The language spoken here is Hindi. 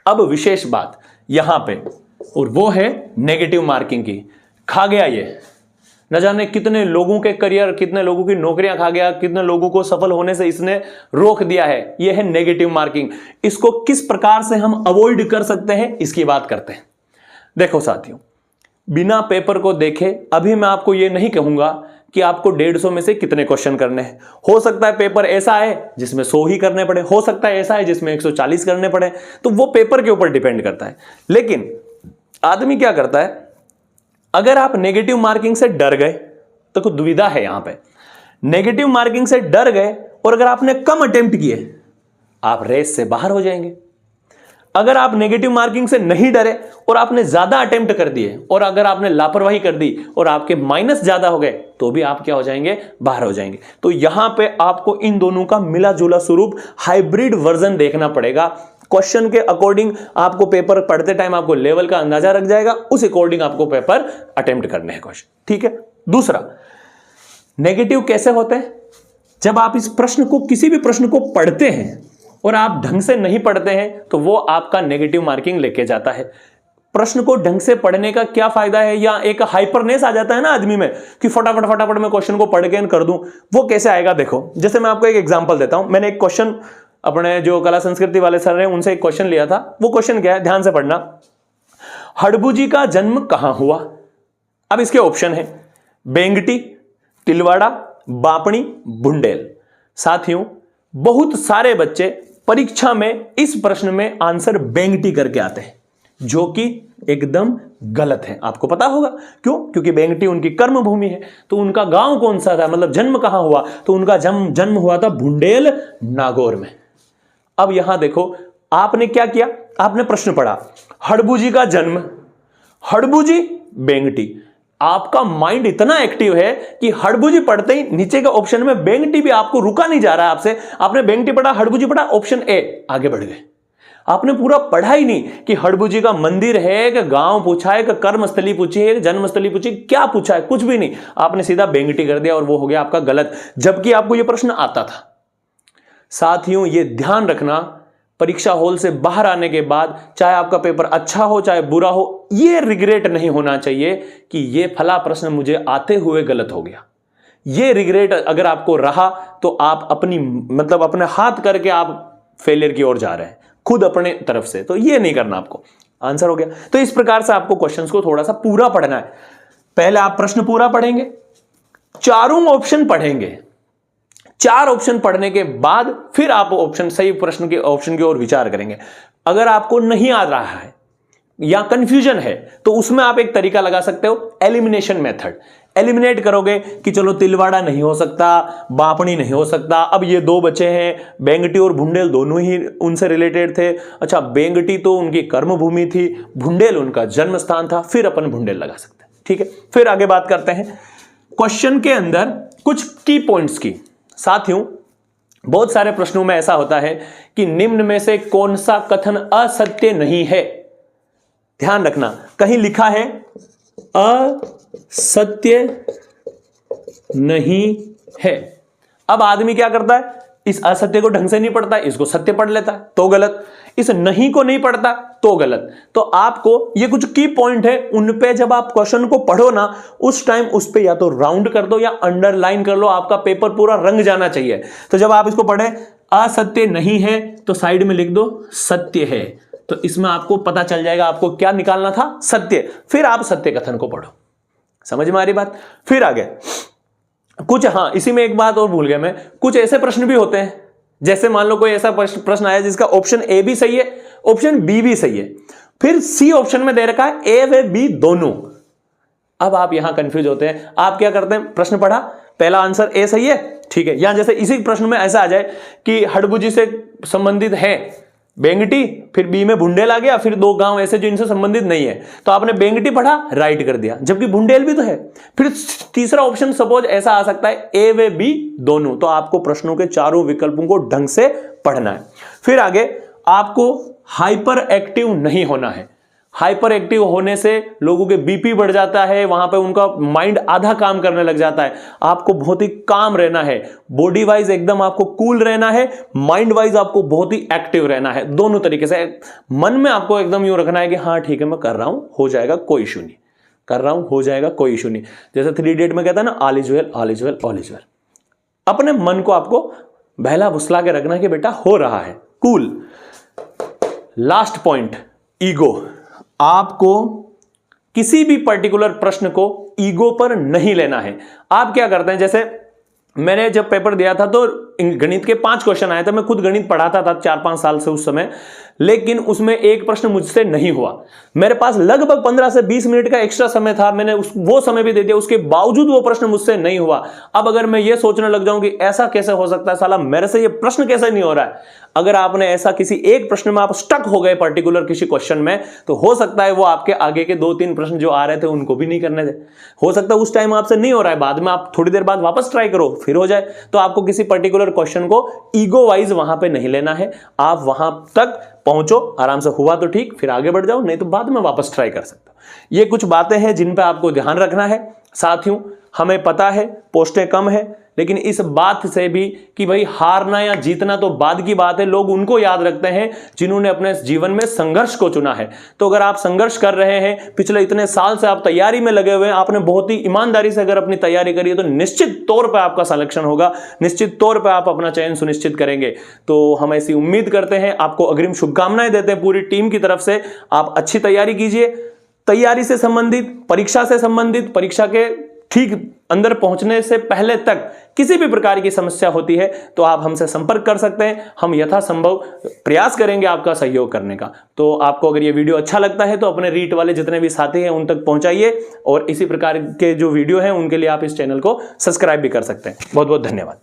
अब विशेष बात यहां पे, और वो है नेगेटिव मार्किंग की। खा गया ये, न जाने कितने लोगों के करियर, कितने लोगों की नौकरियां खा गया, कितने लोगों को सफल होने से इसने रोक दिया है। यह है नेगेटिव मार्किंग। इसको किस प्रकार से हम अवॉइड कर सकते हैं, इसकी बात करते हैं। देखो साथियों, बिना पेपर को देखे अभी मैं आपको यह नहीं कहूंगा कि आपको 150 में से कितने क्वेश्चन करने हैं। हो सकता है पेपर ऐसा है जिसमें 100 ही करने पड़े, हो सकता है ऐसा है जिसमें 140 करने पड़े, तो वो पेपर के ऊपर डिपेंड करता है। लेकिन आदमी क्या करता है, अगर आप नेगेटिव मार्किंग से डर गए तो कुछ दुविधा है यहां पे। नेगेटिव मार्किंग से डर गए और अगर आपने कम अटेम्प्ट किए, आप रेस से बाहर हो जाएंगे। अगर आप नेगेटिव मार्किंग से नहीं डरे और आपने ज्यादा अटेम्प्ट कर दिए, और अगर आपने लापरवाही कर दी और आपके माइनस ज्यादा हो गए, तो भी आप क्या हो जाएंगे, बाहर हो जाएंगे। तो यहां पे आपको इन दोनों का मिला जुला स्वरूप, हाइब्रिड वर्जन देखना पड़ेगा। क्वेश्चन के अकॉर्डिंग आपको पेपर पढ़ते टाइम आपको लेवल का अंदाजा रख जाएगा, उस अकॉर्डिंग आपको पेपर अटेम्प्ट करने हैं क्वेश्चन, ठीक है। दूसरा, नेगेटिव कैसे होते हैं, जब आप इस प्रश्न को, किसी भी प्रश्न को पढ़ते हैं और आप ढंग से नहीं पढ़ते हैं, तो वो आपका नेगेटिव मार्किंग लेके जाता है। प्रश्न को ढंग से पढ़ने का क्या फायदा है, या एक हाइपरनेस आ जाता है ना आदमी में कि फटाफट फटाफट मैं क्वेश्चन को पढ़ के कर दूं, वो कैसे आएगा। देखो, जैसे मैं आपको एक एग्जांपल देता हूं। मैंने एक क्वेश्चन अपने जो कला संस्कृति वाले सर हैं उनसे एक क्वेश्चन लिया था। वो क्वेश्चन क्या है, ध्यान से पढ़ना। हड़बू का जन्म कहां हुआ। अब इसके ऑप्शन है बेंगटी, तिलवाड़ा, बापणी, बुंडेल। साथियों, बहुत सारे बच्चे परीक्षा में इस प्रश्न में आंसर बेंगटी करके आते हैं, जो कि एकदम गलत है। आपको पता होगा क्यों, क्योंकि बेंगटी उनकी कर्म भूमि है। तो उनका गांव कौन सा था, मतलब जन्म कहां हुआ, तो उनका जन्म हुआ था बुंडेल नागौर में। अब यहां देखो, आपने क्या किया, आपने प्रश्न पढ़ा हड़बू का जन्म, हड़बू बेंगटी। आपका माइंड इतना एक्टिव है कि हड़बू पढ़ते ही नीचे का ऑप्शन में बेंगटी भी आपको रुका नहीं जा रहा है आपसे। आपने बेंगटी पढ़ा, हड़बू पढ़ा, ऑप्शन ए, आगे बढ़ गए। आपने पूरा पढ़ा ही नहीं कि हड़बू का मंदिर है, कि गांव पूछा है, कि कर्मस्थली पूछी है, जन्मस्थली पूछी, क्या पूछा है, कुछ भी नहीं। आपने सीधा बेंगटी कर दिया और वो हो गया आपका गलत, जबकि आपको यह प्रश्न आता था। साथियों, यह ध्यान रखना, परीक्षा हॉल से बाहर आने के बाद चाहे आपका पेपर अच्छा हो चाहे बुरा हो, यह रिग्रेट नहीं होना चाहिए कि यह फला प्रश्न मुझे आते हुए गलत हो गया। यह रिग्रेट अगर आपको रहा तो आप अपने हाथ करके आप फेलियर की ओर जा रहे हैं खुद अपने तरफ से, तो यह नहीं करना आपको। आंसर हो गया। तो इस प्रकार से आपको क्वेश्चंस को थोड़ा सा पूरा पढ़ना है। पहले आप प्रश्न पूरा पढ़ेंगे, चारों ऑप्शन पढ़ेंगे, 4 ऑप्शन पढ़ने के बाद फिर आप सही प्रश्न के ऑप्शन की ओर विचार करेंगे। अगर आपको नहीं आ रहा है या कंफ्यूजन है, तो उसमें आप एक तरीका लगा सकते हो, एलिमिनेशन मेथड। एलिमिनेट करोगे कि चलो तिलवाड़ा नहीं हो सकता, बापणी नहीं हो सकता, अब ये 2 बचे हैं, बेंगटी और बुंडेल दोनों ही उनसे रिलेटेड थे। अच्छा, बेंगटी तो उनकी कर्मभूमि थी, बुंडेल उनका जन्म स्थान था, फिर अपन बुंडेल लगा सकते हैं, ठीक है। फिर आगे बात करते हैं क्वेश्चन के अंदर कुछ की पॉइंट्स की। साथियों, बहुत सारे प्रश्नों में ऐसा होता है कि निम्न में से कौन सा कथन असत्य नहीं है। ध्यान रखना, कहीं लिखा है असत्य नहीं है। अब आदमी क्या करता है, इस असत्य को ढंग से नहीं पढ़ता, इसको सत्य पढ़ लेता है, तो गलत। इस नहीं को नहीं पढ़ता, तो गलत। तो आपको ये कुछ की पॉइंट है, उन पे जब आप क्वेश्चन को पढ़ो ना, उस टाइम उस पे या तो राउंड कर दो या अंडरलाइन कर लो, आपका पेपर पूरा रंग जाना चाहिए। तो जब आप इसको पढ़े असत्य नहीं है, तो साइड में लिख दो सत्य है। तो इसमें आपको पता चल जाएगा आपको क्या निकालना था, सत्य। फिर आप सत्य कथन को पढ़ो। समझ में आ रही बात। फिर आगे कुछ, हाँ इसी में एक बात और भूल गया मैं, कुछ ऐसे प्रश्न भी होते हैं, जैसे मान लो कोई ऐसा प्रश्न आया जिसका ऑप्शन ए भी सही है, ऑप्शन बी भी सही है, फिर सी ऑप्शन में दे रखा है ए व बी दोनों। अब आप यहां कंफ्यूज होते हैं। आप क्या करते हैं, प्रश्न पढ़ा, पहला आंसर ए सही है, ठीक है। यहां जैसे इसी प्रश्न में ऐसा आ जाए कि हड़बू से संबंधित है बेंगटी, फिर बी में बुंडेल आ गया, फिर 2 गांव ऐसे जो इनसे संबंधित नहीं है, तो आपने बेंगटी पढ़ा, राइट कर दिया, जबकि बुंडेल भी तो है। फिर तीसरा ऑप्शन सपोज ऐसा आ सकता है ए व बी दोनों। तो आपको प्रश्नों के चारों विकल्पों को ढंग से पढ़ना है। फिर आगे आपको हाइपर एक्टिव नहीं होना है। हाइपर एक्टिव होने से लोगों के बीपी बढ़ जाता है, वहां पे उनका माइंड आधा काम करने लग जाता है। आपको बहुत ही काम रहना है, बॉडी वाइज एकदम आपको कूल रहना है, माइंड वाइज आपको बहुत ही एक्टिव रहना है। दोनों तरीके से मन में आपको एकदम यूं रखना है कि हाँ ठीक है मैं कर रहा हूं, हो जाएगा कोई इशू नहीं, कर रहा हूं हो जाएगा कोई इशू नहीं। जैसे 3 इडियट में कहता है ना, all is well all is well all is well. अपने मन को आपको बहला फुसला के रखना है कि बेटा हो रहा है, कूल। Last point, ego. आपको किसी भी पर्टिकुलर प्रश्न को ईगो पर नहीं लेना है। आप क्या करते हैं, जैसे मैंने जब पेपर दिया था तो गणित के 5 क्वेश्चन आए थे। मैं खुद गणित पढ़ाता था 4-5 साल से उस समय, लेकिन उसमें एक प्रश्न मुझसे नहीं हुआ। मेरे पास लगभग 15 से 20 मिनट का एक्स्ट्रा समय था, मैंने वो समय भी दे दिया, उसके बावजूद वो प्रश्न मुझसे नहीं हुआ। अब अगर मैं ये सोचने लग जाऊं कि ऐसा कैसे हो सकता है, साला मेरे से ये प्रश्न कैसे नहीं हो रहा है, अगर आपने ऐसा किसी एक प्रश्न में आप स्टक हो गए पर्टिकुलर किसी क्वेश्चन में, तो हो सकता है वो आपके आगे के 2-3 प्रश्न जो आ रहे थे उनको भी नहीं करने दे। हो सकता है उस टाइम आपसे नहीं हो रहा है, बाद में आप थोड़ी देर बाद वापस ट्राई करो फिर हो जाए। तो आपको किसी पर्टिकुलर क्वेश्चन को ईगो वाइज वहां पे नहीं लेना है। आप वहां तक पहुंचो, आराम से हुआ तो ठीक, फिर आगे बढ़ जाओ, नहीं तो बाद में वापस ट्राई कर सकते हो। ये कुछ बातें हैं जिन पे आपको ध्यान रखना है। साथियों, हमें पता है पोस्टें कम है, लेकिन इस बात से भी कि भाई हारना या जीतना तो बाद की बात है, लोग उनको याद रखते हैं जिन्होंने अपने जीवन में संघर्ष को चुना है। तो अगर आप संघर्ष कर रहे हैं, पिछले इतने साल से आप तैयारी में लगे हुए हैं, आपने बहुत ही ईमानदारी से अगर अपनी तैयारी करी है, तो निश्चित तौर पर आपका सिलेक्शन होगा, निश्चित तौर पर आप अपना चयन सुनिश्चित करेंगे। तो हम ऐसी उम्मीद करते हैं, आपको अग्रिम शुभकामनाएं देते हैं पूरी टीम की तरफ से। आप अच्छी तैयारी कीजिए। तैयारी से संबंधित, परीक्षा से संबंधित, परीक्षा के ठीक अंदर पहुंचने से पहले तक किसी भी प्रकार की समस्या होती है तो आप हमसे संपर्क कर सकते हैं। हम यथासंभव प्रयास करेंगे आपका सहयोग करने का। तो आपको अगर ये वीडियो अच्छा लगता है तो अपने रीट वाले जितने भी साथी हैं उन तक पहुंचाइए, और इसी प्रकार के जो वीडियो हैं उनके लिए आप इस चैनल को सब्सक्राइब भी कर सकते हैं। बहुत बहुत धन्यवाद।